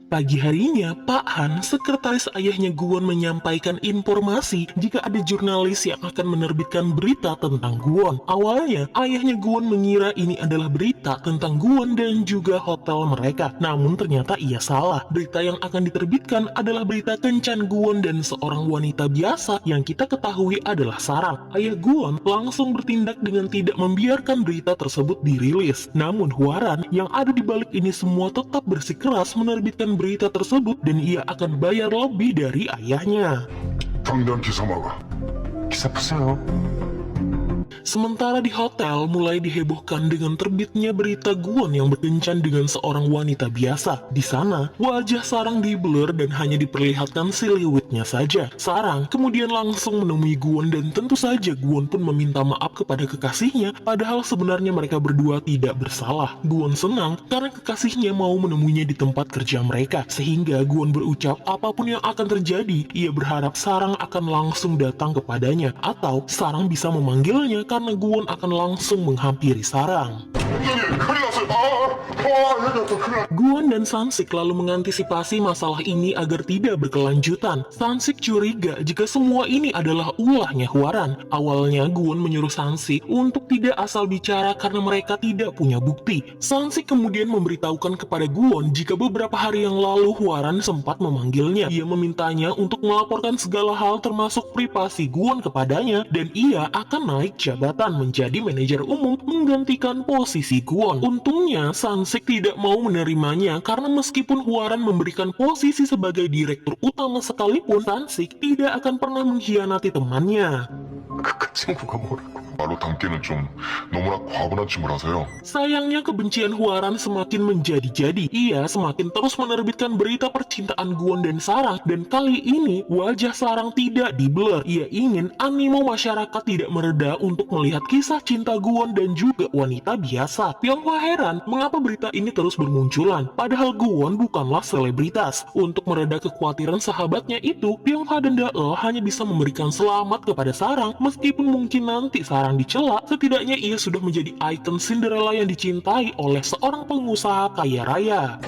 Pagi harinya, Pak Han, sekretaris ayahnya Guwon menyampaikan informasi jika ada jurnalis yang akan menerbitkan berita tentang Guwon. Awalnya, ayahnya Guwon mengira ini adalah berita tentang Guwon dan juga hotel mereka. Namun ternyata ia salah. Berita yang akan diterbitkan adalah berita kencan Guwon dan seorang wanita biasa yang kita ketahui adalah Sarang. Ayah Guwon langsung bertindak dengan tidak membiarkan berita tersebut dirilis. Namun Hwaran yang ada di balik ini semua tetap bersikeras menerbitkan berita tersebut dan ia akan bayar lebih dari ayahnya. 당장 기사마가 기사 푸세요. Sementara di hotel mulai dihebohkan dengan terbitnya berita Guwon yang berkencan dengan seorang wanita biasa. Di sana, wajah Sarang diblur dan hanya diperlihatkan siluetnya saja. Sarang kemudian langsung menemui Guwon dan tentu saja Guwon pun meminta maaf kepada kekasihnya, padahal sebenarnya mereka berdua tidak bersalah. Guwon senang karena kekasihnya mau menemuinya di tempat kerja mereka, sehingga Guwon berucap apapun yang akan terjadi, ia berharap Sarang akan langsung datang kepadanya, atau Sarang bisa memanggilnya karena Guwon akan langsung menghampiri Sarang. 형님 큰일 났어요. Guwon dan Sansik lalu mengantisipasi masalah ini agar tidak berkelanjutan. Sansik curiga jika semua ini adalah ulahnya Hwaran. Awalnya Guwon menyuruh Sansik untuk tidak asal bicara karena mereka tidak punya bukti. Sansik kemudian memberitahukan kepada Guwon jika beberapa hari yang lalu Hwaran sempat memanggilnya. Ia memintanya untuk melaporkan segala hal termasuk privasi Guwon kepadanya dan ia akan naik jabatan menjadi manajer umum menggantikan posisi Guwon. Untungnya Sansik tidak mau menerimanya karena meskipun Hwaran memberikan posisi sebagai direktur utama sekalipun, Sansik tidak akan pernah mengkhianati temannya. 그 친구가 뭐라고? 말로 담기는 좀 너무나 과분한 춤을 하세요. Sayangnya kebencian Hwaran semakin menjadi-jadi. Ia semakin terus menerbitkan berita percintaan Guwon dan Sarang, dan kali ini wajah Sarang tidak diblur. Ia ingin animo masyarakat tidak mereda untuk melihat kisah cinta Guwon dan juga wanita biasa. Pyonghwa heran mengapa berita ini terus bermunculan, padahal Guwon bukanlah selebritas. Untuk mereda kekhawatiran sahabatnya itu, Pyonghwa dan Daeul hanya bisa memberikan selamat kepada Sarang, meskipun mungkin nanti Sarang dicela, setidaknya ia sudah menjadi ikon Cinderella yang dicintai oleh seorang pengusaha kaya raya.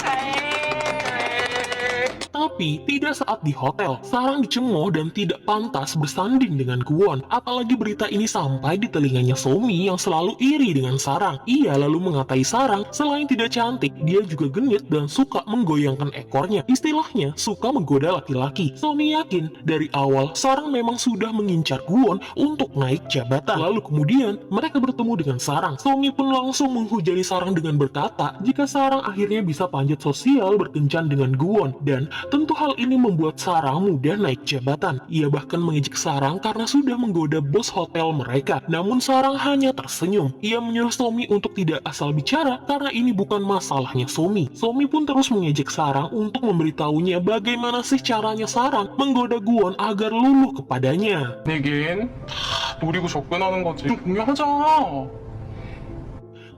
Tapi tidak saat di hotel. Sarang dicemooh dan tidak pantas bersanding dengan Guwon. Apalagi berita ini sampai di telinganya Somi yang selalu iri dengan Sarang. Ia lalu mengatai Sarang selain tidak cantik, dia juga genit dan suka menggoyangkan ekornya. Istilahnya suka menggoda laki-laki. Somi yakin dari awal Sarang memang sudah mengincar Guwon untuk naik jabatan. Lalu kemudian mereka bertemu dengan Sarang. Somi pun langsung menghujani Sarang dengan berkata jika Sarang akhirnya bisa panjat sosial berkencan dengan Guwon, dan tentu hal ini membuat Sarang mudah naik jabatan. Ia bahkan mengejek Sarang karena sudah menggoda bos hotel mereka. Namun Sarang hanya tersenyum. Ia menyuruh Somi untuk tidak asal bicara karena ini bukan masalahnya Somi. Somi pun terus mengejek Sarang untuk memberitahunya bagaimana sih caranya Sarang menggoda Guwon agar luluh kepadanya. 내겐 다 노리고 접근하는 거지. 좀 공유하자.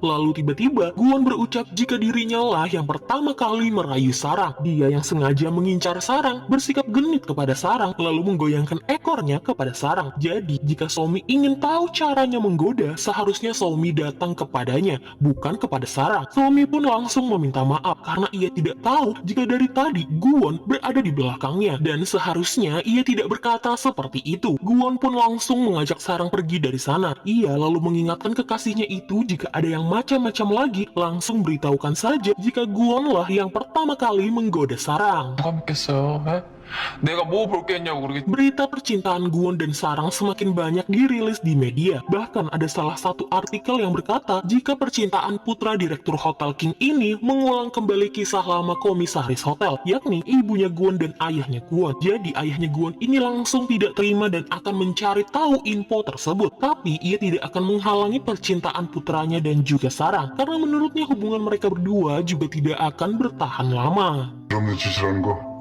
Lalu tiba-tiba Guwon berucap jika dirinya lah yang pertama kali merayu Sarang. Dia yang sengaja mengincar Sarang, bersikap genit kepada Sarang, lalu menggoyangkan ekornya kepada Sarang. Jadi jika Somi ingin tahu caranya menggoda, seharusnya Somi datang kepadanya, bukan kepada Sarang. Somi pun langsung meminta maaf karena ia tidak tahu jika dari tadi Guwon berada di belakangnya, dan seharusnya ia tidak berkata seperti itu. Guwon pun langsung mengajak Sarang pergi dari sana. Ia lalu mengingatkan kekasihnya itu jika ada yang macam-macam lagi, langsung beritahukan saja jika Guwon lah yang pertama kali menggoda Sarang. 누가 믿겠어요? 에? 내가 뭐 볼 게 있냐고 그러겠지. Berita percintaan Guwon dan Sarang semakin banyak dirilis di media. Bahkan ada salah satu artikel yang berkata jika percintaan putra direktur Hotel King ini mengulang kembali kisah lama komisaris hotel, yakni ibunya Guwon dan ayahnya Guwon. Jadi ayahnya Guwon ini langsung tidak terima dan akan mencari tahu info tersebut. Tapi ia tidak akan menghalangi percintaan putranya dan juga Sarang, karena menurutnya hubungan mereka berdua juga tidak akan bertahan lama. 여러분의 짓이라는 거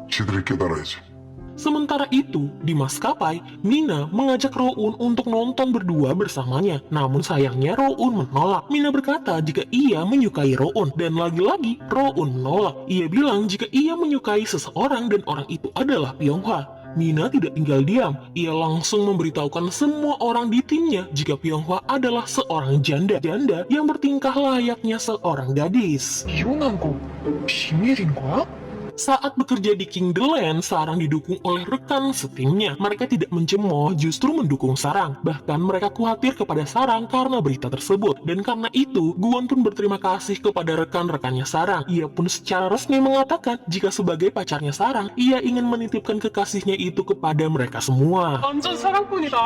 지들이 깨달아야지. Sementara itu, di maskapai, Mina mengajak Roun untuk nonton berdua bersamanya. Namun sayangnya Roun menolak. Mina berkata jika ia menyukai Roun, dan lagi-lagi Roun menolak. Ia bilang jika ia menyukai seseorang dan orang itu adalah Pyonghwa. Mina tidak tinggal diam. Ia langsung memberitahukan semua orang di timnya jika Pyonghwa adalah seorang janda yang bertingkah layaknya seorang gadis. 이혼한 거 비밀인 거야? Saat bekerja di King the Land, Sarang didukung oleh rekan setimnya. Mereka tidak mencemooh, justru mendukung Sarang. Bahkan mereka khawatir kepada Sarang karena berita tersebut. Dan karena itu, Gwon pun berterima kasih kepada rekan-rekannya Sarang. Ia pun secara resmi mengatakan jika sebagai pacarnya Sarang, ia ingin menitipkan kekasihnya itu kepada mereka semua. 완전 사랑꾼이다.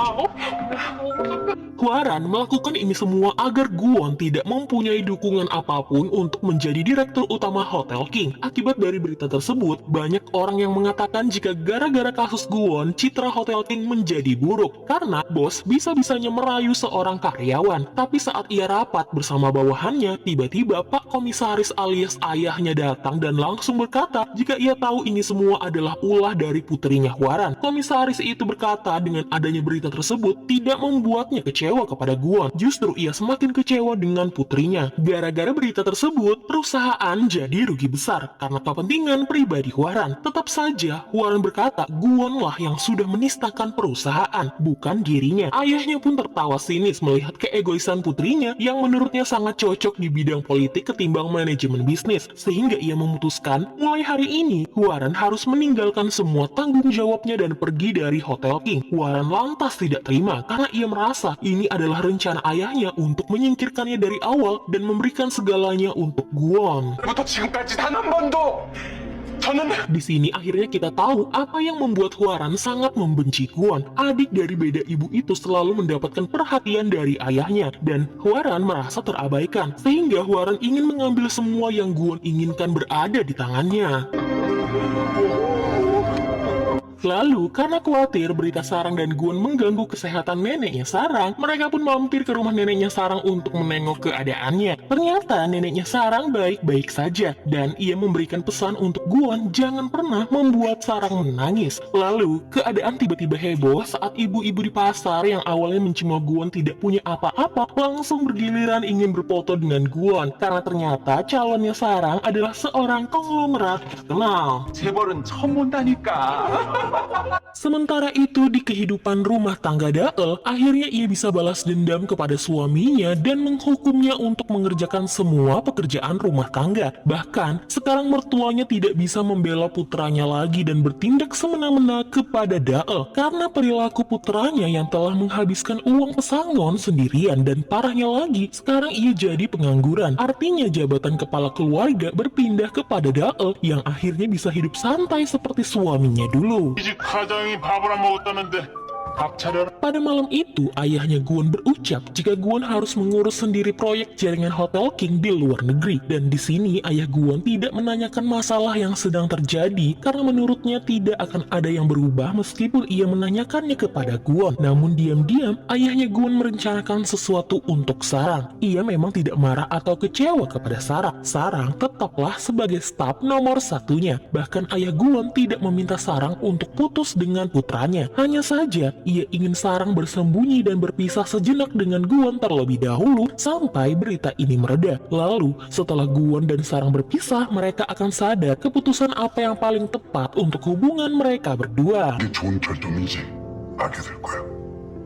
Hwaran melakukan ini semua agar Gwon tidak mempunyai dukungan apapun untuk menjadi direktur utama Hotel King. Akibat dari berita tersebut, banyak orang yang mengatakan jika gara-gara kasus Gwon, citra Hotel King menjadi buruk. Karena bos bisa-bisanya merayu seorang karyawan. Tapi saat ia rapat bersama bawahannya, tiba-tiba Pak Komisaris alias ayahnya datang dan langsung berkata jika ia tahu ini semua adalah ulah dari putrinya Hwaran. Komisaris itu berkata dengan adanya berita tersebut tidak membuatnya kecewa kepada Gwon. Justru ia semakin kecewa dengan putrinya. Gara-gara berita tersebut, perusahaan jadi rugi besar karena kepentingan pribadi Hwaran. Tetap saja, Hwaran berkata Gwon lah yang sudah menistakan perusahaan, bukan dirinya. Ayahnya pun tertawa sinis melihat keegoisan putrinya yang menurutnya sangat cocok di bidang politik ketimbang manajemen bisnis. Sehingga ia memutuskan, mulai hari ini, Hwaran harus meninggalkan semua tanggung jawabnya dan pergi dari Hotel King. Hwaran lantas tidak terima karena ia merasa ini adalah rencana ayahnya untuk menyingkirkannya dari awal dan memberikan segalanya untuk Gwon. 부터 지금까지 단 한 번도 저는 Di sini akhirnya kita tahu apa yang membuat Hwaran sangat membenci Gwon. Adik dari beda ibu itu selalu mendapatkan perhatian dari ayahnya dan Hwaran merasa terabaikan. Sehingga Hwaran ingin mengambil semua yang Gwon inginkan berada di tangannya. Lalu, karena khawatir berita Sarang dan Gwon mengganggu kesehatan neneknya Sarang, mereka pun mampir ke rumah neneknya Sarang untuk menengok keadaannya. Ternyata neneknya Sarang baik-baik saja, dan ia memberikan pesan untuk Gwon jangan pernah membuat Sarang menangis. Lalu, keadaan tiba-tiba heboh saat ibu-ibu di pasar yang awalnya mencemooh Gwon tidak punya apa-apa, langsung bergiliran ingin berfoto dengan Gwon, karena ternyata calonnya Sarang adalah seorang konglomerat terkenal. 재벌은 처음 본다니까. Sementara itu di kehidupan rumah tangga Dael, akhirnya ia bisa balas dendam kepada suaminya dan menghukumnya untuk mengerjakan semua pekerjaan rumah tangga. Bahkan, sekarang mertuanya tidak bisa membela putranya lagi dan bertindak semena-mena kepada Dael karena perilaku putranya yang telah menghabiskan uang pesangon sendirian dan parahnya lagi, sekarang ia jadi pengangguran. Artinya jabatan kepala keluarga berpindah kepada Dael yang akhirnya bisa hidup santai seperti suaminya dulu. 이 집 가장이 밥을 안 먹었다는데 밥 차려라. Pada malam itu, ayahnya Gwon berucap jika Gwon harus mengurus sendiri proyek jaringan Hotel King di luar negeri. Dan di sini ayah Gwon tidak menanyakan masalah yang sedang terjadi karena menurutnya tidak akan ada yang berubah meskipun ia menanyakannya kepada Gwon. Namun diam-diam, ayahnya Gwon merencanakan sesuatu untuk Sarang. Ia memang tidak marah atau kecewa kepada Sarang. Sarang tetaplah sebagai staf nomor satunya. Bahkan ayah Gwon tidak meminta Sarang untuk putus dengan putranya. Hanya saja, ia ingin Sarang bersembunyi dan berpisah sejenak dengan Gwon terlebih dahulu sampai berita ini mereda. Lalu, setelah Gwon dan Sarang berpisah, mereka akan sadar keputusan apa yang paling tepat untuk hubungan mereka berdua. 이게 좋은 결정인지 알게 될 거야.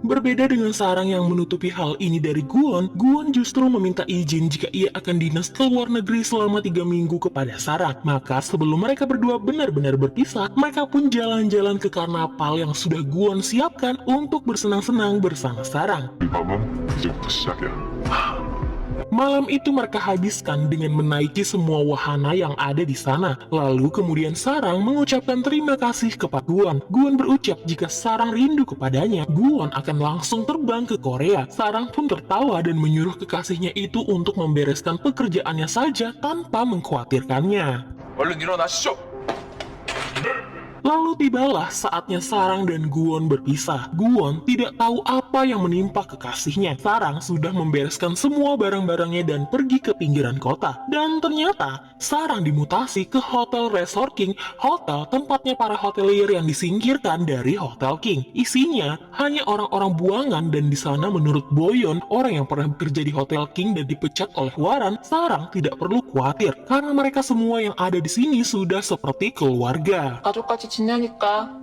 Berbeda dengan Sarang yang menutupi hal ini dari Gwon, Gwon justru meminta izin jika ia akan dinas ke luar negeri selama 3 minggu kepada Sarang. Maka sebelum mereka berdua benar-benar berpisah, mereka pun jalan-jalan ke karnaval yang sudah Gwon siapkan untuk bersenang-senang bersama Sarang. 이 밤은 이제부터 시작이야. Malam itu mereka habiskan dengan menaiki semua wahana yang ada di sana. Lalu kemudian Sarang mengucapkan terima kasih kepada Gwon. Gwon berucap jika Sarang rindu kepadanya, Gwon akan langsung terbang ke Korea. Sarang pun tertawa dan menyuruh kekasihnya itu untuk membereskan pekerjaannya saja tanpa mengkhawatirkannya. 얼른 일어나시죠. Lalu tibalah saatnya Sarang dan Gwon berpisah. Gwon tidak tahu apa yang menimpa kekasihnya. Sarang sudah membereskan semua barang-barangnya dan pergi ke pinggiran kota. Dan ternyata Sarang dimutasi ke Hotel Resort King, hotel tempatnya para hotelier yang disingkirkan dari Hotel King. Isinya hanya orang-orang buangan dan di sana menurut Boyon, orang yang pernah bekerja di Hotel King dan dipecat oleh Hwaran, Sarang tidak perlu khawatir karena mereka semua yang ada di sini sudah seperti keluarga. 가족같이 지내니까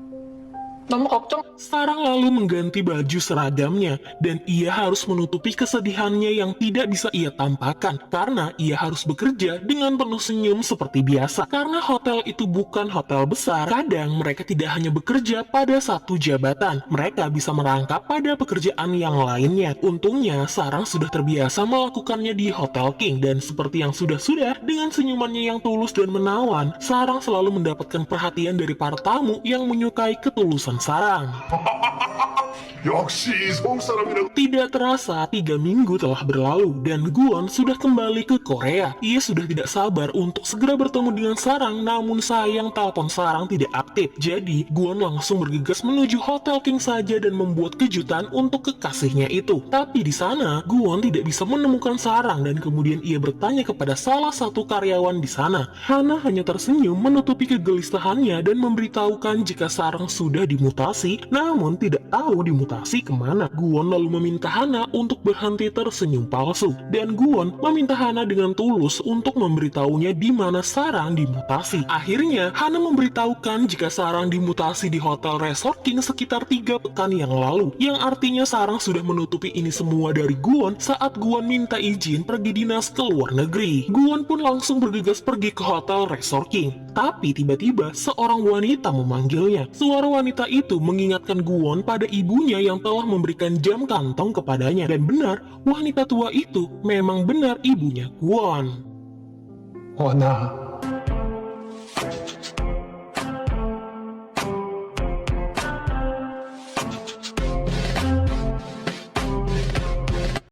너무 걱정. Sarang lalu mengganti baju seragamnya dan ia harus menutupi kesedihannya yang tidak bisa ia tampakkan karena ia harus bekerja dengan penuh senyum seperti biasa. Karena hotel itu bukan hotel besar, kadang mereka tidak hanya bekerja pada satu jabatan, mereka bisa merangkap pada pekerjaan yang lainnya. Untungnya Sarang sudah terbiasa melakukannya di Hotel King dan seperti yang sudah-sudah, dengan senyumannya yang tulus dan menawan, Sarang selalu mendapatkan perhatian dari para tamu yang menyukai ketulusan Sarang. 역시 서울 사람이라고. Tidak terasa 3 minggu telah berlalu dan Guwon sudah kembali ke Korea. Ia sudah tidak sabar untuk segera bertemu dengan Sarang, namun sayang telepon Sarang tidak aktif. Jadi Guwon langsung bergegas menuju Hotel King saja dan membuat kejutan untuk kekasihnya itu. Tapi di sana Guwon tidak bisa menemukan Sarang dan kemudian ia bertanya kepada salah satu karyawan di sana. Hana hanya tersenyum menutupi kegelisahannya dan memberitahukan jika Sarang sudah dimutasi, namun tidak tahu dimutasi kemana. Guwon lalu meminta Hana untuk berhenti tersenyum palsu, dan Guwon meminta Hana dengan tulus untuk memberitahunya di mana Sarang dimutasi. Akhirnya Hana memberitahukan jika Sarang dimutasi di Hotel Resort King sekitar 3 pekan yang lalu, yang artinya Sarang sudah menutupi ini semua dari Guwon saat Guwon minta izin pergi dinas ke luar negeri. Guwon pun langsung bergegas pergi ke Hotel Resort King, tapi tiba-tiba seorang wanita memanggilnya. Suara wanita itu mengingatkan Guwon pada ibunya yang telah memberikan jam kantong kepadanya, dan benar, wanita tua itu memang benar ibunya Guwon. 원아.